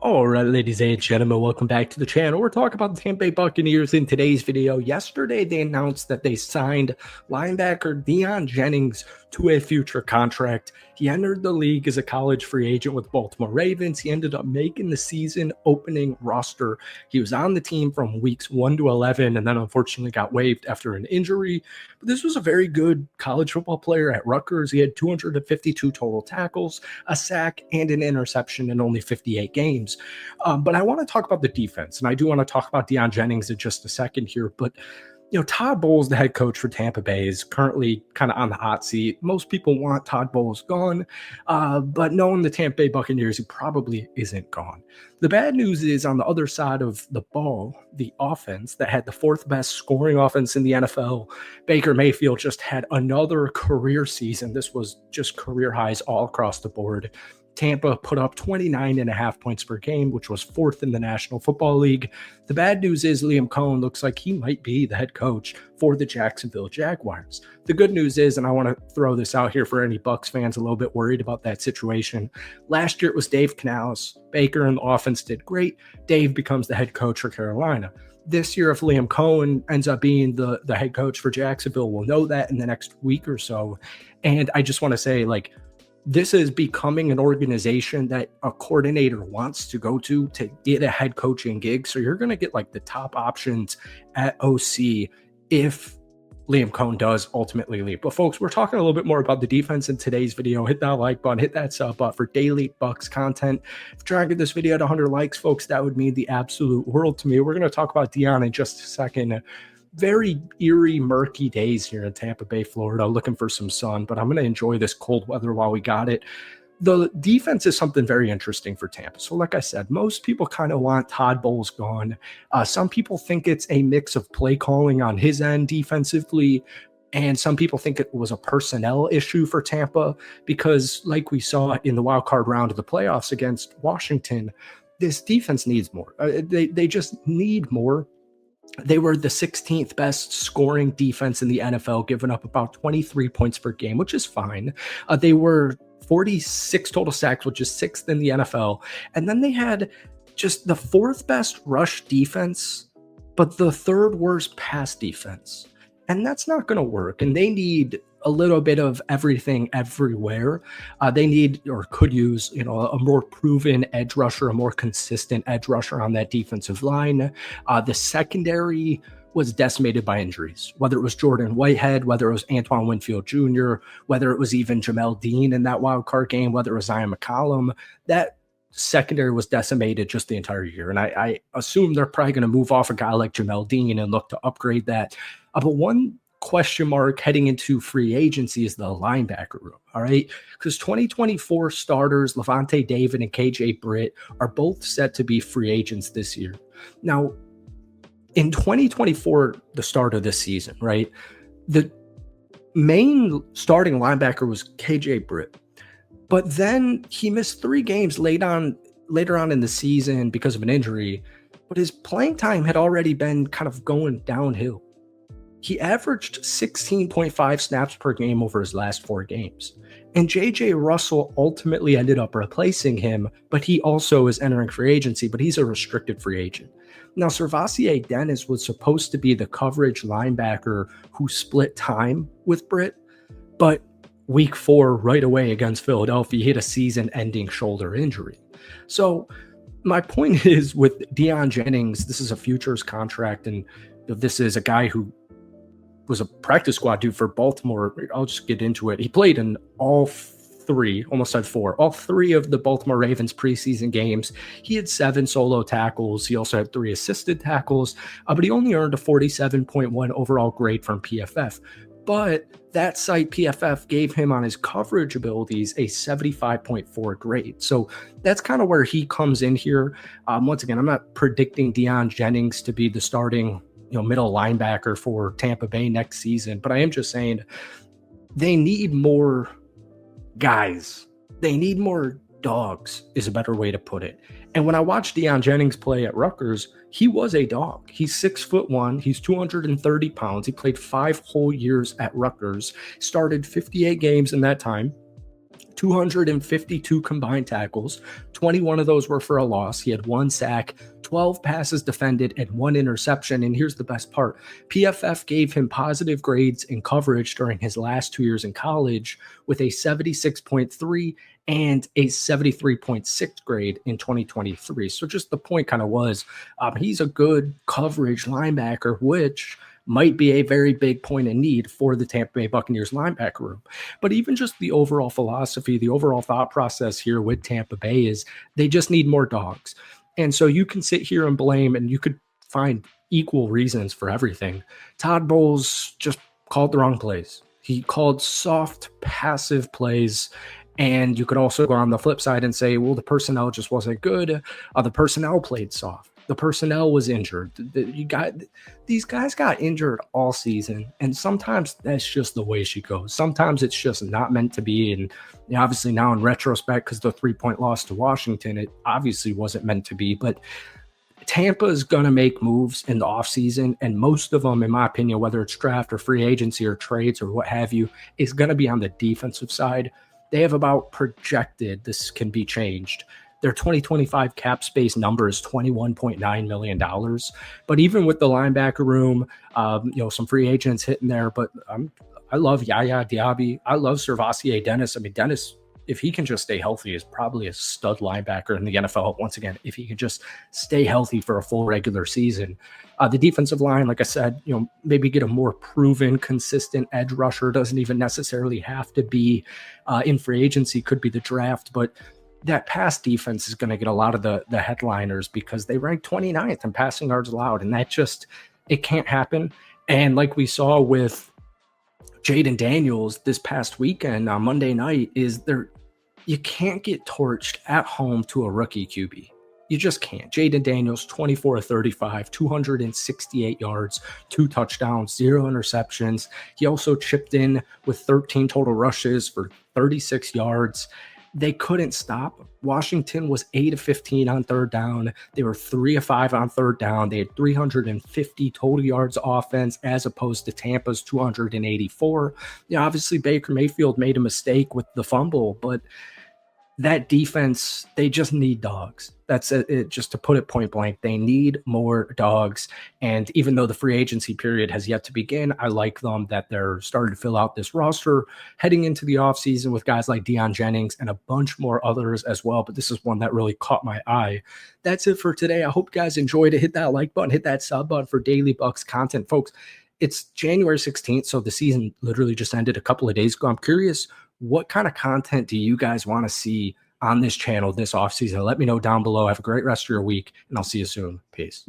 All right, ladies and gentlemen, welcome back to the channel. We're talking about the Tampa Bay Buccaneers in today's video. Yesterday, they announced that they signed linebacker Deion Jennings to a future contract. He entered the league as a college free agent with Baltimore Ravens. He ended up making the season opening roster. He was on the team from weeks 1 to 11 and then unfortunately got waived after an injury. But this was a very good college football player at Rutgers. He had 252 total tackles, a sack, and an interception in only 58 games. But I want to talk about the defense, and I do want to talk about Deion Jennings in just a second here. But Todd Bowles, the head coach for Tampa Bay, is currently kind of on the hot seat. Most people want Todd Bowles gone, but knowing the Tampa Bay Buccaneers, he probably isn't gone. The bad news is on the other side of the ball, the offense that had the fourth best scoring offense in the NFL, Baker Mayfield just had another career season. This was just career highs all across the board. Tampa put up 29.5 points per game, which was fourth in the National Football League. The bad news is Liam Cohen looks like he might be the head coach for the Jacksonville Jaguars. The good news is, and I want to throw this out here for any Bucs fans a little bit worried about that situation, last year it was Dave Canales. Baker and the offense did great. Dave becomes the head coach for Carolina. This year, if Liam Cohen ends up being the head coach for Jacksonville, we'll know that in the next week or so. And I just want to say, this is becoming an organization that a coordinator wants to go to get a head coaching gig. So you're going to get the top options at OC if Liam Cohen does ultimately leave. But folks, we're talking a little bit more about the defense in today's video. Hit that like button, hit that sub button for daily Bucs content. If you're trying to get this video to 100 likes, folks, that would mean the absolute world to me. We're going to talk about Deion in just a second. Very eerie, murky days here in Tampa Bay, Florida, looking for some sun, but I'm going to enjoy this cold weather while we got it. The defense is something very interesting for Tampa. So like I said, most people kind of want Todd Bowles gone. Some people think it's a mix of play calling on his end defensively, and some people think it was a personnel issue for Tampa because like we saw in the wild card round of the playoffs against Washington, this defense needs more. They just need more. They were the 16th best scoring defense in the NFL, giving up about 23 points per game, which is fine. They were 46 total sacks, which is sixth in the NFL. And then they had just the fourth best rush defense, but the third worst pass defense. And that's not going to work. And they need a little bit of everything everywhere. They need or could use, a more proven edge rusher, a more consistent edge rusher on that defensive line. The secondary was decimated by injuries, whether it was Jordan Whitehead, whether it was Antoine Winfield Jr., whether it was even Jamel Dean in that wild card game, whether it was Zion McCollum. That secondary was decimated just the entire year. And I assume they're probably going to move off a guy like Jamel Dean and look to upgrade that. But one question mark heading into free agency is the linebacker room, all right? Because 2024 starters Levante David and KJ Britt are both set to be free agents this year. Now, in 2024, the start of this season, right, the main starting linebacker was KJ Britt. But then he missed 3 games later on in the season because of an injury, but his playing time had already been kind of going downhill. He averaged 16.5 snaps per game over his last 4 games. And J.J. Russell ultimately ended up replacing him, but he also is entering free agency, but he's a restricted free agent. Now, Servassier Dennis was supposed to be the coverage linebacker who split time with Britt, but week 4, right away against Philadelphia, he had a season-ending shoulder injury. So my point is with Deion Jennings, this is a futures contract, and this is a guy who was a practice squad dude for Baltimore. I'll just get into it. He played in all 3 of the Baltimore Ravens preseason games. He had 7 solo tackles. He also had 3 assisted tackles, but he only earned a 47.1 overall grade from PFF. But that site, PFF, gave him on his coverage abilities a 75.4 grade. So that's kind of where he comes in here. Once again, I'm not predicting Deion Jennings to be the starting middle linebacker for Tampa Bay next season, but I am just saying they need more guys. They need more dogs is a better way to put it. And when I watched Deion Jennings play at Rutgers, he was a dog. He's 6'1", he's 230 pounds. He played 5 whole years at Rutgers, started 58 games in that time, 252 combined tackles. 21 of those were for a loss. He had 1 sack, 12 passes defended, and 1 interception. And here's the best part. PFF gave him positive grades in coverage during his last 2 years in college with a 76.3 and a 73.6 grade in 2023. So just the point kind of was he's a good coverage linebacker, which might be a very big point of need for the Tampa Bay Buccaneers linebacker room. But even just the overall philosophy, the overall thought process here with Tampa Bay is they just need more dogs. And so you can sit here and blame, and you could find equal reasons for everything. Todd Bowles just called the wrong plays. He called soft, passive plays. And you could also go on the flip side and say, well, the personnel just wasn't good. The personnel played soft. The personnel was injured. These guys got injured all season, and sometimes that's just the way she goes. Sometimes it's just not meant to be, and obviously now in retrospect, because the 3-point loss to Washington, it obviously wasn't meant to be. But Tampa is going to make moves in the offseason, and most of them, in my opinion, whether it's draft or free agency or trades or what have you, is going to be on the defensive side. They have about projected, this can be changed, their 2025 cap space number is $21.9 million. But even with the linebacker room, some free agents hitting there. But I love Yaya Diaby. I love Servassier Dennis. I mean, Dennis, if he can just stay healthy, is probably a stud linebacker in the NFL. Once again, if he can just stay healthy for a full regular season. The defensive line, like I said, maybe get a more proven, consistent edge rusher. Doesn't even necessarily have to be in free agency. Could be the draft, but that pass defense is going to get a lot of the headliners because they rank 29th in passing yards allowed, and that just, it can't happen. And like we saw with Jaden Daniels this past weekend on Monday night, you can't get torched at home to a rookie QB. You just can't. Jaden Daniels, 24-35, 268 yards, 2 touchdowns, 0 interceptions. He also chipped in with 13 total rushes for 36 yards. They couldn't stop. Washington was 8 of 15 on third down. They were 3 of 5 on third down. They had 350 total yards offense as opposed to Tampa's 284. Obviously Baker Mayfield made a mistake with the fumble, but that defense, they just need dogs. That's it. Just to put it point blank, they need more dogs. And even though the free agency period has yet to begin, I like them that they're starting to fill out this roster heading into the offseason with guys like Deion Jennings and a bunch more others as well. But this is one that really caught my eye. That's it for today. I hope you guys enjoyed it. Hit that like button, hit that sub button for daily Bucs content. Folks, it's January 16th, so the season literally just ended a couple of days ago. I'm curious, what kind of content do you guys want to see on this channel this offseason? Let me know down below. Have a great rest of your week, and I'll see you soon. Peace.